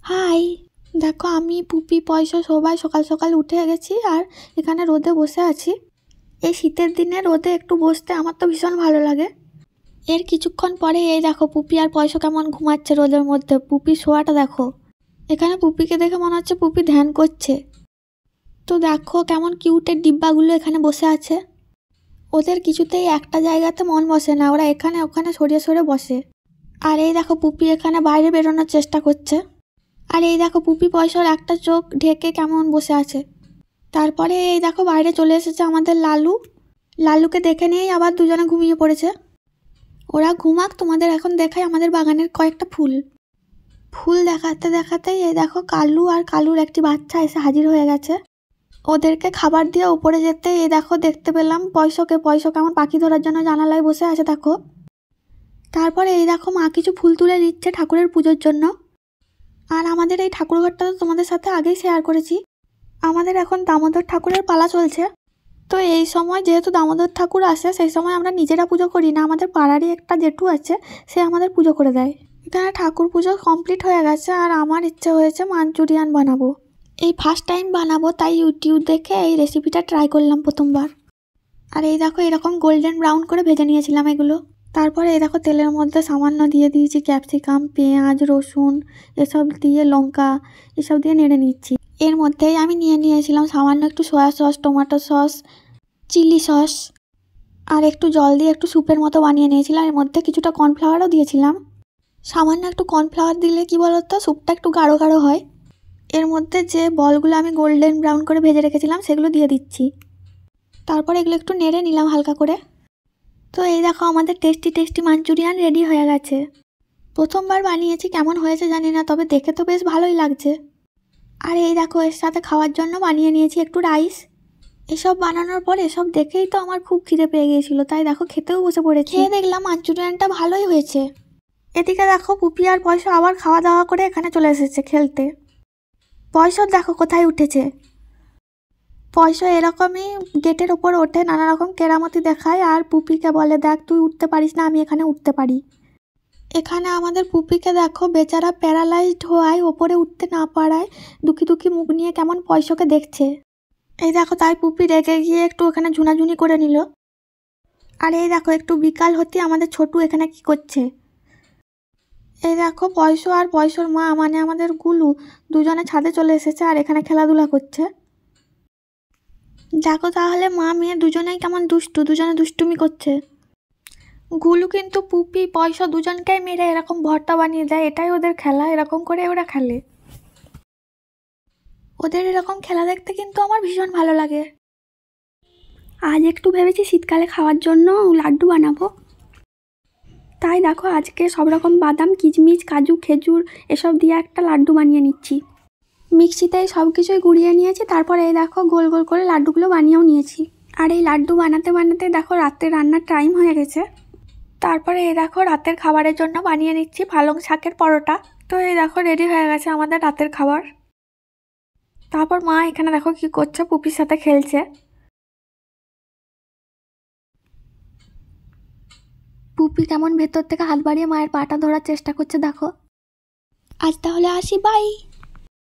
High, দেখো আমি পুপি পয়সা সবাই সকাল সকাল উঠে গেছি আর এখানে রোদে বসে আছি। এই শীতের দিনে রোদে একটু বসতে আমার তো ভীষণ ভালো লাগে। এর কিছুক্ষণ পরে এই দেখো পুপি আর পয়সা কেমন ঘুমাচ্ছে রোদের মধ্যে। পুপি শোয়াটা দেখো। এখানে পুপিকে দেখে মনে হচ্ছে পুপি ধ্যান করছে। তো দেখো কেমন কিউটের ডিব্বাগুলো এখানে বসে আছে। ওদের কিছুতেই একটা জায়গাতে মন বসে না, ওরা এখানে ওখানে সরিয়ে সরিয়ে বসে। আর এই দেখো পুপি এখানে বাইরে বেরোনোর চেষ্টা করছে। আর এই দেখো পুপি পয়সার একটা চোখ ঢেকে কেমন বসে আছে। তারপরে এই দেখো বাইরে চলে এসেছে আমাদের লালু। লালুকে দেখে নিয়েই আবার দুজনে ঘুমিয়ে পড়েছে। ওরা ঘুমাক, তোমাদের এখন দেখাই আমাদের বাগানের কয়েকটা ফুল। ফুল দেখাতে দেখাতেই এই দেখো কালু আর কালুর একটি বাচ্চা এসে হাজির হয়ে গেছে। ওদেরকে খাবার দিয়ে উপরে যেতে এই দেখো দেখতে পেলাম পয়সাকে আমার পাখি ধরার জন্য জানালায় বসে আছে দেখো। তারপরে এই দেখো মা কিছু ফুল তুলে দিচ্ছে ঠাকুরের পুজোর জন্য। আর আমাদের এই ঠাকুরঘরটা তো তোমাদের সাথে আগেই শেয়ার করেছি। আমাদের এখন দামোদর ঠাকুরের পালা চলছে। তো এই সময় যেহেতু দামোদর ঠাকুর আসে, সেই সময় আমরা নিজেরা পুজো করি না, আমাদের পাড়ারই একটা জেঠু আছে, সে আমাদের পুজো করে দেয়। এখানে ঠাকুর পুজো কমপ্লিট হয়ে গেছে আর আমার ইচ্ছে হয়েছে মাঞ্চুরিয়ান বানাবো। এই ফার্স্ট টাইম বানাবো, তাই ইউটিউব দেখে এই রেসিপিটা ট্রাই করলাম প্রথমবার। আর এই দেখো এরকম গোল্ডেন ব্রাউন করে ভেজে নিয়েছিলাম এগুলো। তারপরে এই দেখো তেলের মধ্যে সামান্য দিয়ে দিয়েছি ক্যাপসিকাম, পেঁয়াজ, রসুন, এসব দিয়ে লঙ্কা এসব দিয়ে নেড়ে নিচ্ছি। এর মধ্যেই আমি নিয়েছিলাম সামান্য একটু soya sauce, tomato sauce, chilli sauce আর একটু জল দিয়ে একটু স্যুপের মতো বানিয়ে নিয়েছিলাম। এর মধ্যে কিছুটা কর্নফ্লাওয়ারও দিয়েছিলাম। সামান্য একটু কর্নফ্লাওয়ার দিলে কি বলতো, স্যুপটা একটু গাঢ় গাঢ় হয়। এর মধ্যে যে বলগুলো আমি গোল্ডেন ব্রাউন করে ভেজে রেখেছিলাম সেগুলো দিয়ে দিচ্ছি। তারপর এগুলো একটু নেড়ে নিলাম হালকা করে। তো এই দেখো আমাদের টেস্টি টেস্টি মাঞ্চুরিয়ান রেডি হয়ে গেছে। প্রথমবার বানিয়েছি, কেমন হয়েছে জানি না, তবে দেখে তো বেশ ভালোই লাগছে। আর এই দেখো এর সাথে খাওয়ার জন্য বানিয়ে নিয়েছি একটু রাইস। এসব বানানোর পর এসব দেখেই তো আমার খুব খিদে পেয়ে গিয়েছিল, তাই দেখো খেতেও বসে পড়েছি। খেয়ে দেখলাম মাঞ্চুরিয়ানটা ভালোই হয়েছে। এদিকে দেখো পুপি আর পয়সা আবার খাওয়া দাওয়া করে এখানে চলে এসেছে খেলতে। পয়সা দেখো কোথায় উঠেছে। পয়সা এরকমই গেটের ওপর ওঠে, নানা রকম কেরামতি দেখায় আর পুপিকে বলে, দেখ তুই উঠতে পারিস না, আমি এখানে উঠতে পারি। এখানে আমাদের পুপিকে দেখো বেচারা প্যারালাইজড হওয়ায় ওপরে উঠতে না পারায় দুঃখী দুঃখী মুখ নিয়ে কেমন পয়সাকে দেখছে। এই দেখো তাই পুপি রেগে গিয়ে একটু ওখানে ঝুনাঝুনি করে নিল। আর এই দেখো একটু বিকাল হতে আমাদের ছোটু এখানে কি করছে। এই দেখো পয়সা আর পয়সার মা মানে আমাদের গুলু দুজনে ছাদে চলে এসেছে আর এখানে খেলাধুলা করছে। দেখো তাহলে মা মেয়ে দুজনেই কেমন দুজনে দুষ্টুমি করছে। গুলু কিন্তু পুপি পয়সা দুজনকেই মেরে এরকম ভর্তা বানিয়ে দেয়, এটাই ওদের খেলা, এরকম করে ওরা খেলে। ওদের এরকম খেলা দেখতে কিন্তু আমার ভীষণ ভালো লাগে। আজ একটু ভেবেছি শীতকালে খাওয়ার জন্য লাড্ডু বানাবো। তাই দেখো আজকে সব রকম বাদাম, কিশমিশ, কাজু, খেজুর এসব দিয়ে একটা লাড্ডু বানিয়ে নিচ্ছি। মিক্সিতে সব কিছুই গুঁড়িয়ে নিয়েছি, তারপরে এই দেখো গোল গোল করে লাড্ডুগুলো বানিয়েও নিয়েছি। আর এই লাড্ডু বানাতে বানাতে দেখো রাতে রান্নার টাইম হয়ে গেছে। তারপরে এই দেখো রাতের খাবারের জন্য বানিয়ে নিচ্ছি পালং শাকের পরোটা। তো এই দেখো রেডি হয়ে গেছে আমাদের রাতের খাবার। তারপর মা এখানে দেখো কি করছে, পুপির সাথে খেলছে। পুপি কেমন ভেতর থেকে হাত বাড়িয়ে মায়ের পাটা ধরার চেষ্টা করছে দেখো। আজ তাহলে আসি, বাই।